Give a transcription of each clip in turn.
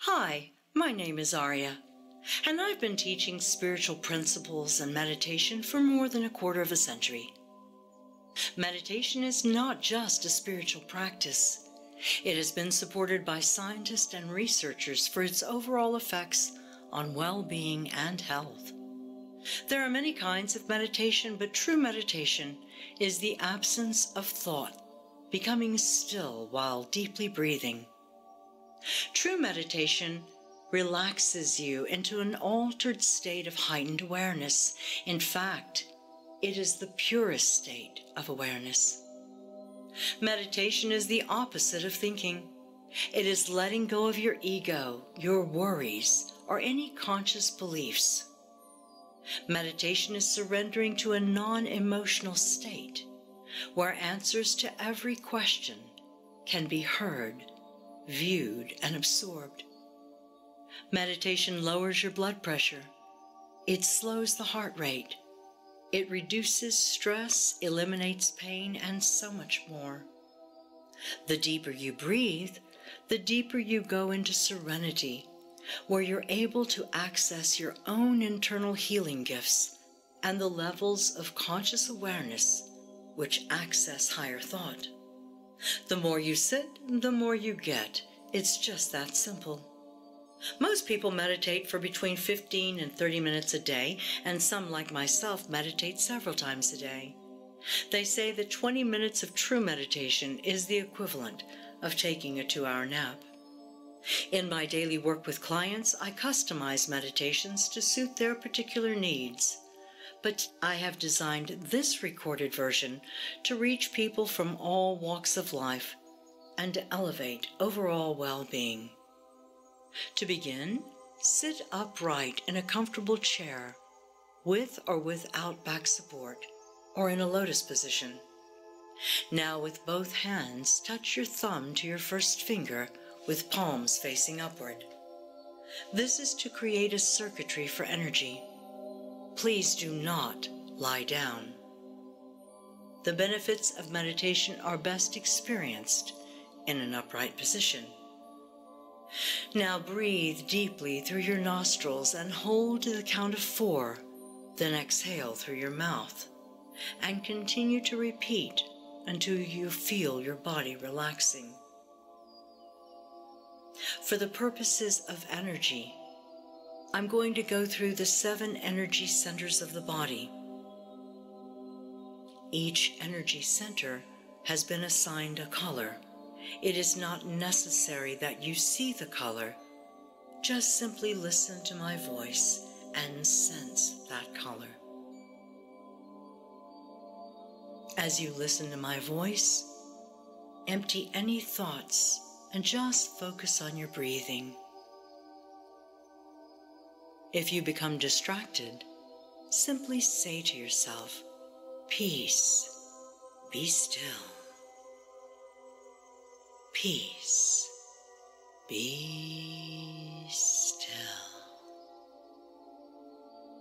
Hi, my name is Ariaa, and I've been teaching spiritual principles and meditation for more than a quarter of a century. Meditation is not just a spiritual practice. It has been supported by scientists and researchers for its overall effects on well-being and health. There are many kinds of meditation, but true meditation is the absence of thought, becoming still while deeply breathing. True meditation relaxes you into an altered state of heightened awareness. In fact, it is the purest state of awareness. Meditation is the opposite of thinking. It is letting go of your ego, your worries, or any conscious beliefs. Meditation is surrendering to a non-emotional state, where answers to every question can be heard, viewed, and absorbed. Meditation lowers your blood pressure. It slows the heart rate. It reduces stress, eliminates pain, and so much more. The deeper you breathe, the deeper you go into serenity, where you're able to access your own internal healing gifts and the levels of conscious awareness which access higher thought. The more you sit, the more you get. It's just that simple. Most people meditate for between 15 and 30 minutes a day, and some, like myself, meditate several times a day. They say that 20 minutes of true meditation is the equivalent of taking a 2-hour nap. In my daily work with clients, I customize meditations to suit their particular needs. But I have designed this recorded version to reach people from all walks of life and to elevate overall well-being. To begin, sit upright in a comfortable chair, with or without back support, or in a lotus position. Now, with both hands, touch your thumb to your first finger with palms facing upward. This is to create a circuitry for energy. Please do not lie down. The benefits of meditation are best experienced in an upright position. Now breathe deeply through your nostrils and hold to the count of 4, then exhale through your mouth, and continue to repeat until you feel your body relaxing. For the purposes of energy, I'm going to go through the 7 energy centers of the body. Each energy center has been assigned a color. It is not necessary that you see the color. Just simply listen to my voice and sense that color. As you listen to my voice, empty any thoughts and just focus on your breathing. If you become distracted, simply say to yourself, "Peace, be still. Peace, be still."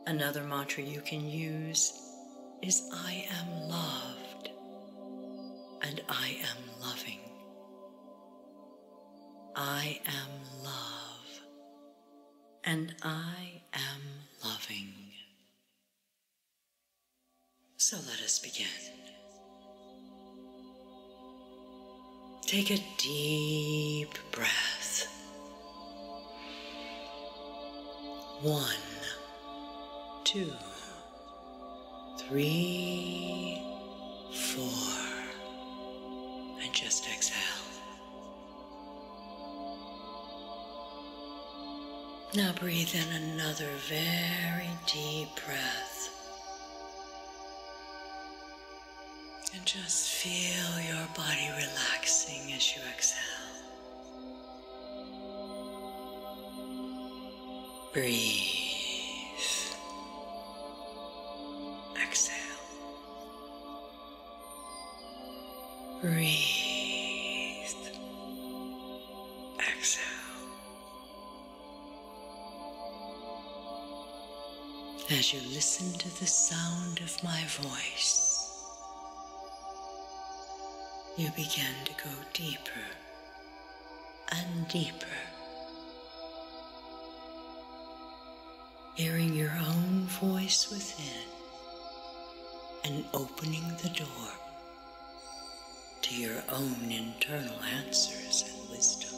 Another mantra you can use is, "I am loved and I am loving. I am love and I am loving." So let us begin. Take a deep breath. 1, 2, 3, 4, and just exhale. Now breathe in another very deep breath. And just feel your body relaxing as you exhale. Breathe. Exhale. Breathe. Exhale. As you listen to the sound of my voice, you begin to go deeper and deeper hearing your own voice within and opening the door to your own internal answers and wisdom.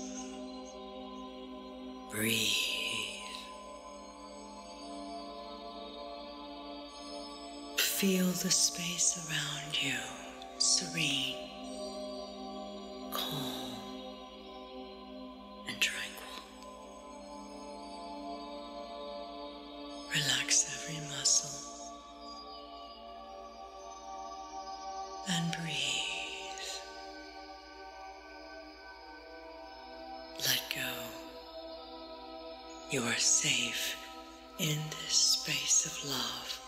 Breathe. Feel the space around you serene, calm, and tranquil. Relax every muscle and breathe. Let go. You are safe in this space of love,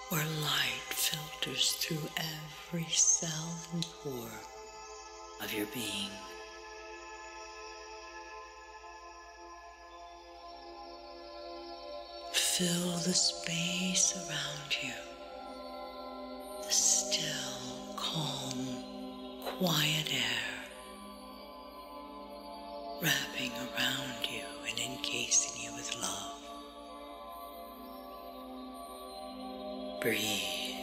where light filters through every cell and pore of your being. Fill the space around you, the still, calm, quiet air, wrapping around you and encasing you with love. Breathe.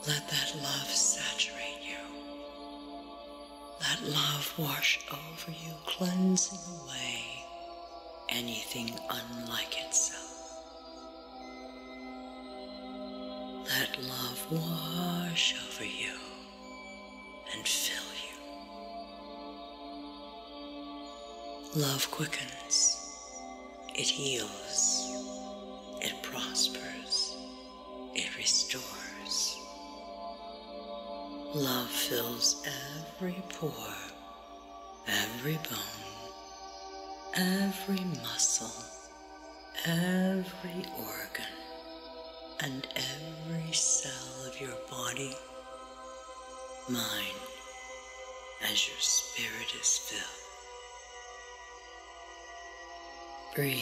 Let that love saturate you. Let love wash over you, cleansing away anything unlike itself. Let love wash over you and fill you. Love quickens. It heals, it prospers, it restores. Love fills every pore, every bone, every muscle, every organ, and every cell of your body, mind, as your spirit is filled. Breathe.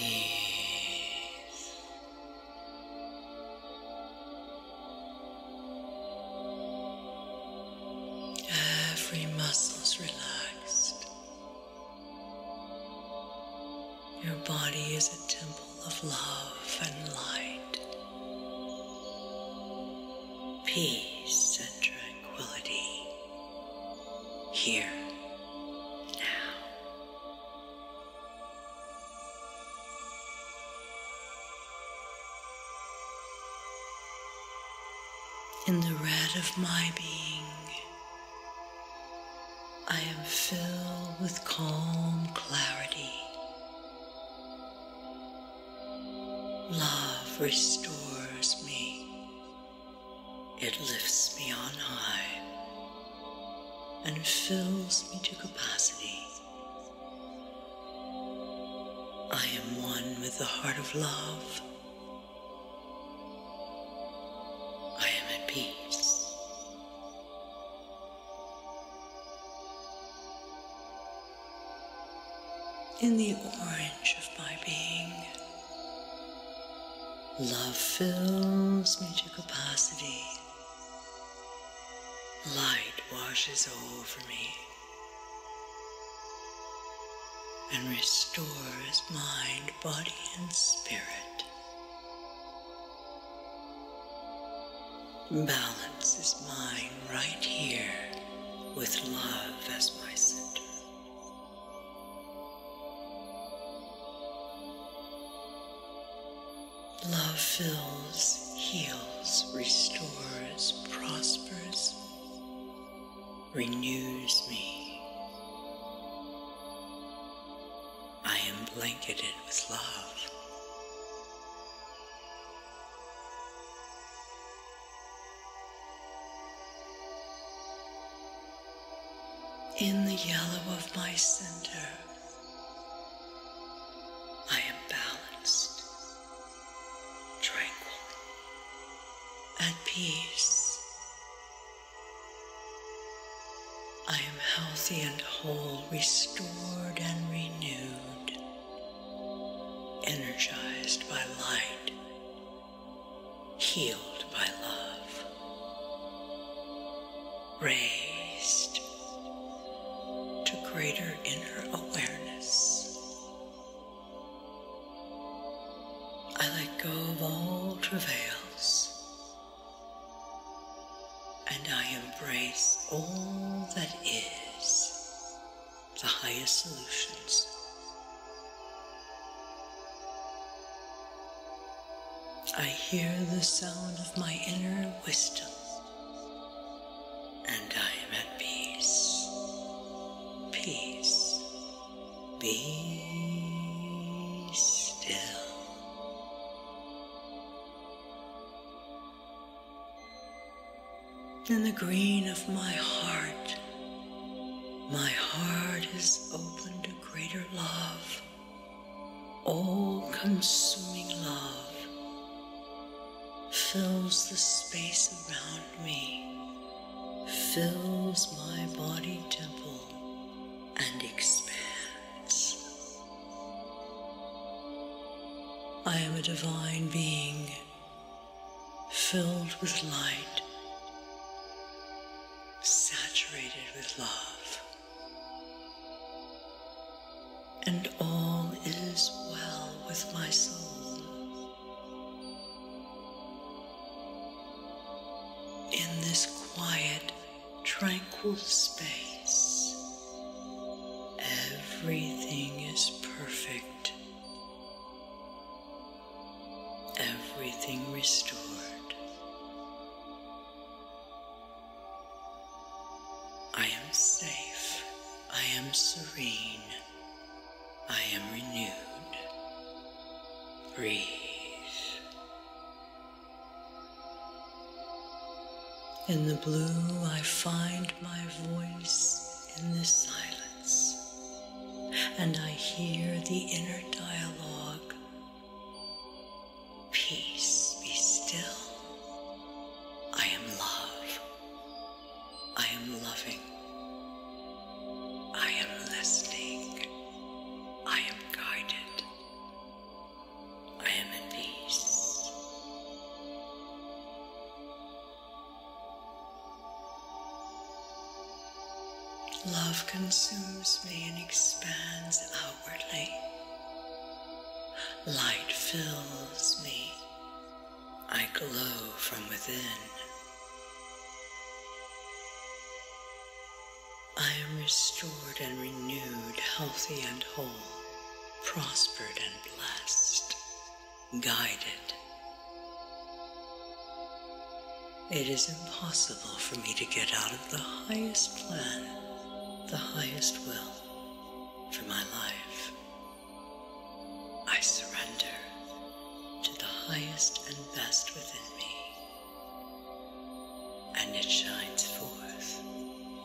Every muscle's relaxed. Your body is a temple of love and light, peace and tranquility. Here. In the red of my being, I am filled with calm clarity. Love restores me. It lifts me on high and fills me to capacity. I am one with the heart of love. Peace. In the orange of my being, love fills me to capacity. Light washes over me and restores mind, body, and spirit. Balance is mine right here, with love as my center. Love fills, heals, restores, prospers, renews me. I am blanketed with love. In the yellow of my center, I am balanced, tranquil, at peace. I am healthy and whole, restored and renewed, energized by light, healed by love, raised to greater inner awareness. prevails, and I embrace all that is, the highest solutions. I hear the sound of my inner wisdom, and I am at peace. Peace. Be still. In the green of my heart is open to greater love, all-consuming love fills the space around me, fills my body temple, and expands. I am a divine being, filled with light, saturated with love, and all is well with my soul. In this quiet, tranquil space, everything is perfect, everything restored. I am safe, I am serene, I am renewed. Breathe. In the blue, I find my voice in this silence, and I hear the inner dialogue. Peace, be still. I am love. I am loving. I am listening. I am guided. I am at peace. Love consumes me and expands outwardly. Light fills me. I glow from within. I am restored and renewed, healthy and whole, prospered and blessed, guided. It is impossible for me to get out of the highest plan, the highest will for my life. I surrender to the highest and best within me, and it shines forth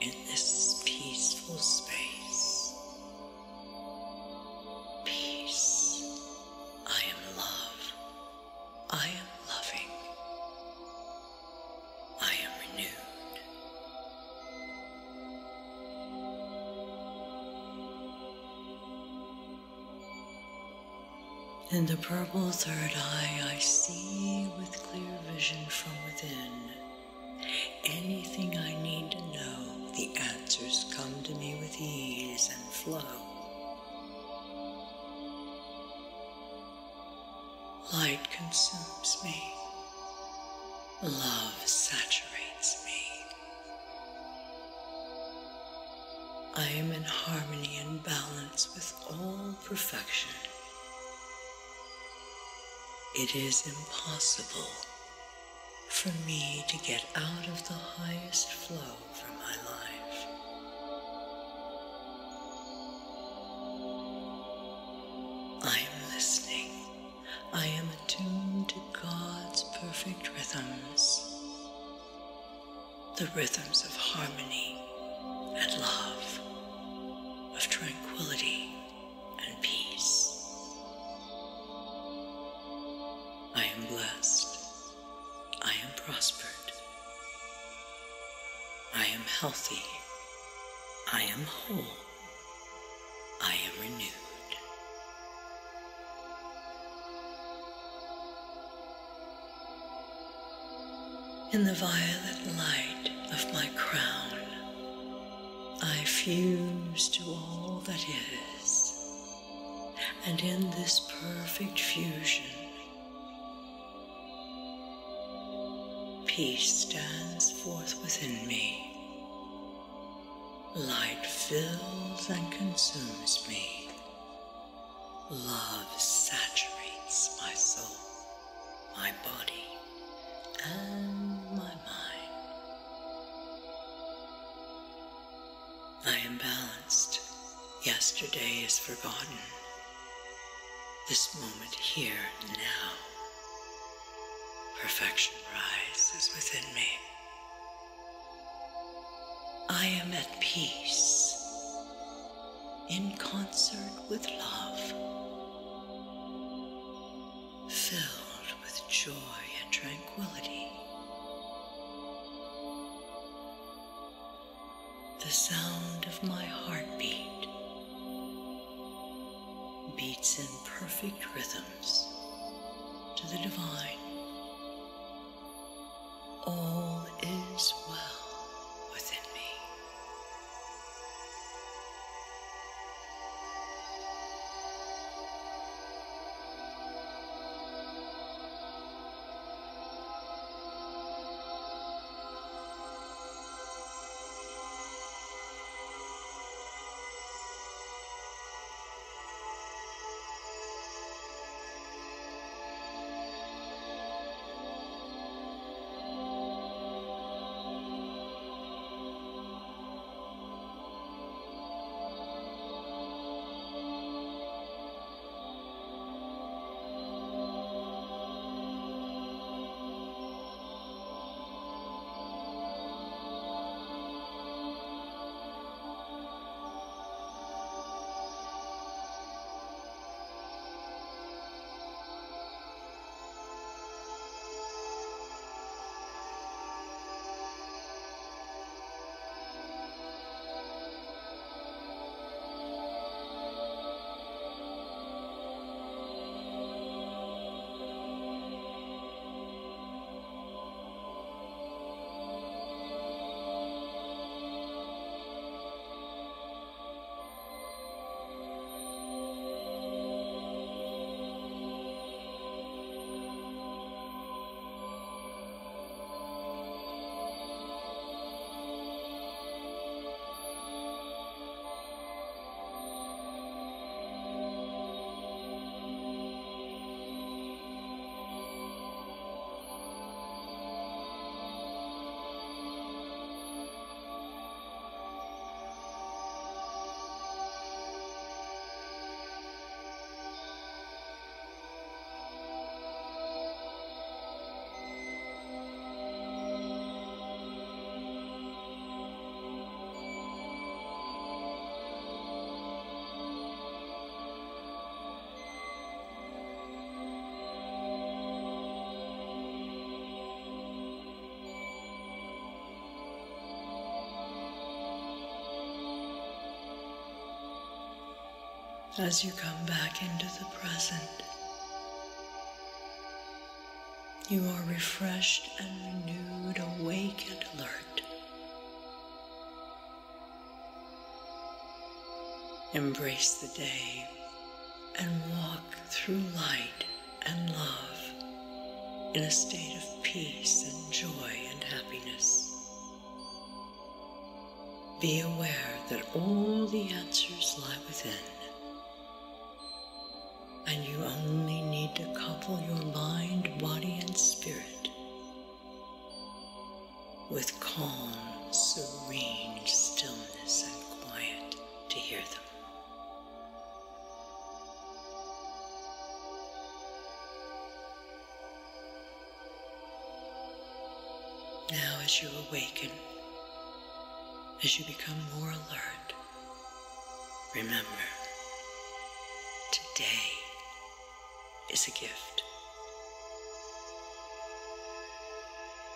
in this peaceful space. Peace. I am love. I am loving. I am renewed. In the purple third eye, I see with clear vision from within. Anything I need to know, the answers come to me with ease and flow. Light consumes me. Love saturates me. I am in harmony and balance with all perfection. It is impossible for me to get out of the highest flow for my life. I am listening. I am attuned to God's perfect rhythms, the rhythms of harmony and love, of tranquility and peace. I am blessed. I am prospered. I am healthy. I am whole. I am renewed. In the violet light of my crown, I fuse to all that is, and in this perfect fusion, peace stands forth within me. Light fills and consumes me. Love saturates my soul, my body, and my mind. I am balanced. Yesterday is forgotten. This moment here, now. Perfection rises within me. I am at peace, in concert with love, filled with joy and tranquility. The sound of my heartbeat beats in perfect rhythms to the divine. All is well within me. As you come back into the present, you are refreshed and renewed, awake and alert. Embrace the day and walk through light and love in a state of peace and joy and happiness. Be aware that all the answers lie within, and you only need to couple your mind, body, and spirit with calm, serene stillness and quiet to hear them. Now, as you awaken, as you become more alert, remember, today is a gift.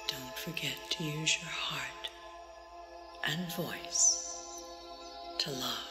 Don't forget to use your heart and voice to love.